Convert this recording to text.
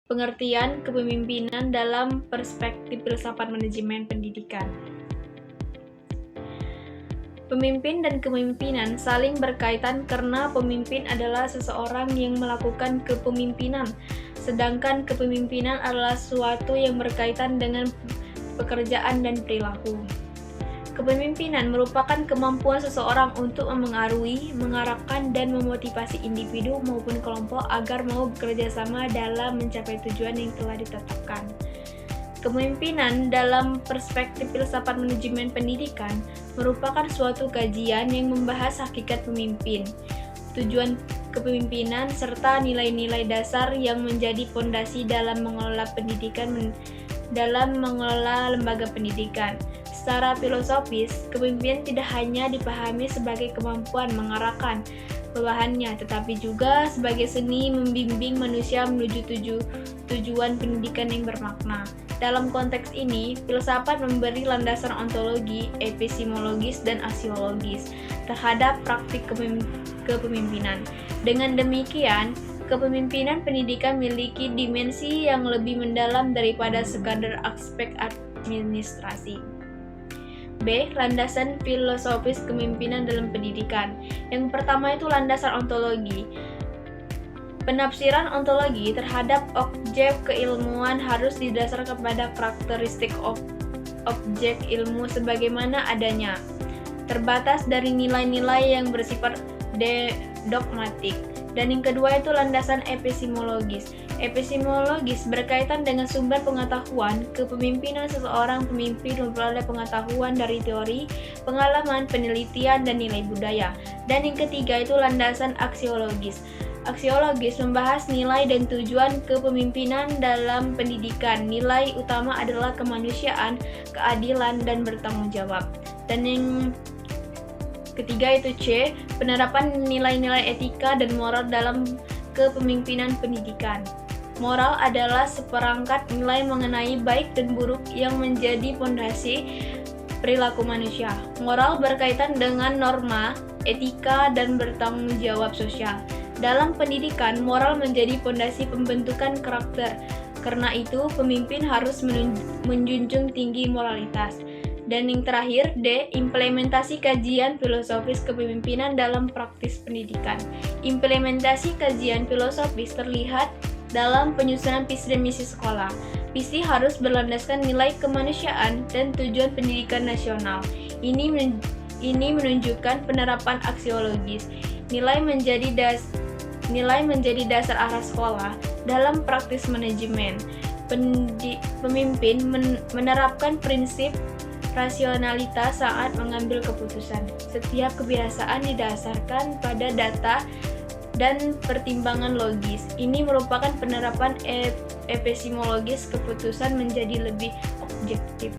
Pengertian kepemimpinan dalam perspektif filsafat manajemen pendidikan. Pemimpin dan kepemimpinan saling berkaitan karena pemimpin adalah seseorang yang melakukan kepemimpinan, sedangkan kepemimpinan adalah sesuatu yang berkaitan dengan pekerjaan dan perilaku. Kepemimpinan merupakan kemampuan seseorang untuk memengaruhi, mengarahkan, dan memotivasi individu maupun kelompok agar mau bekerja sama dalam mencapai tujuan yang telah ditetapkan. Kepemimpinan dalam perspektif filsafat manajemen pendidikan merupakan suatu kajian yang membahas hakikat pemimpin, tujuan kepemimpinan, serta nilai-nilai dasar yang menjadi fondasi dalam mengelola pendidikan dalam mengelola lembaga pendidikan. Secara filosofis, kepemimpinan tidak hanya dipahami sebagai kemampuan mengarahkan bawahannya, tetapi juga sebagai seni membimbing manusia menuju tujuan pendidikan yang bermakna. Dalam konteks ini, filsafat memberi landasan ontologi, epistemologis, dan aksiologis terhadap praktik kepemimpinan. Dengan demikian, kepemimpinan pendidikan memiliki dimensi yang lebih mendalam daripada sekadar aspek administrasi. B. Landasan filosofis kepemimpinan dalam pendidikan. Yang pertama itu landasan ontologi. Penafsiran ontologi terhadap objek keilmuan harus didasarkan pada karakteristik objek ilmu sebagaimana adanya, terbatas dari nilai-nilai yang bersifat dogmatik. Dan yang kedua itu landasan epistemologis. Epistemologis berkaitan dengan sumber pengetahuan kepemimpinan seseorang pemimpin memperoleh pengetahuan dari teori, pengalaman, penelitian, dan nilai budaya. Dan yang ketiga itu landasan aksiologis. Aksiologis membahas nilai dan tujuan kepemimpinan dalam pendidikan. Nilai utama adalah kemanusiaan, keadilan, dan bertanggung jawab. Dan yang ketiga itu C, penerapan nilai-nilai etika dan moral dalam kepemimpinan pendidikan. Moral adalah seperangkat nilai mengenai baik dan buruk yang menjadi fondasi perilaku manusia. Moral berkaitan dengan norma, etika, dan bertanggung jawab sosial. Dalam pendidikan, moral menjadi fondasi pembentukan karakter. Karena itu, pemimpin harus menjunjung tinggi moralitas. Dan yang terakhir, D. Implementasi kajian filosofis kepemimpinan dalam praktis pendidikan. Implementasi kajian filosofis terlihat dalam penyusunan visi dan misi sekolah. Visi harus berlandaskan nilai kemanusiaan dan tujuan pendidikan nasional. Ini menunjukkan penerapan aksiologis. Nilai menjadi dasar arah sekolah dalam praktis manajemen. Pemimpin menerapkan prinsip rasionalitas saat mengambil keputusan. Setiap kebiasaan didasarkan pada data dan pertimbangan logis. Ini merupakan penerapan epistemologis, keputusan menjadi lebih objektif.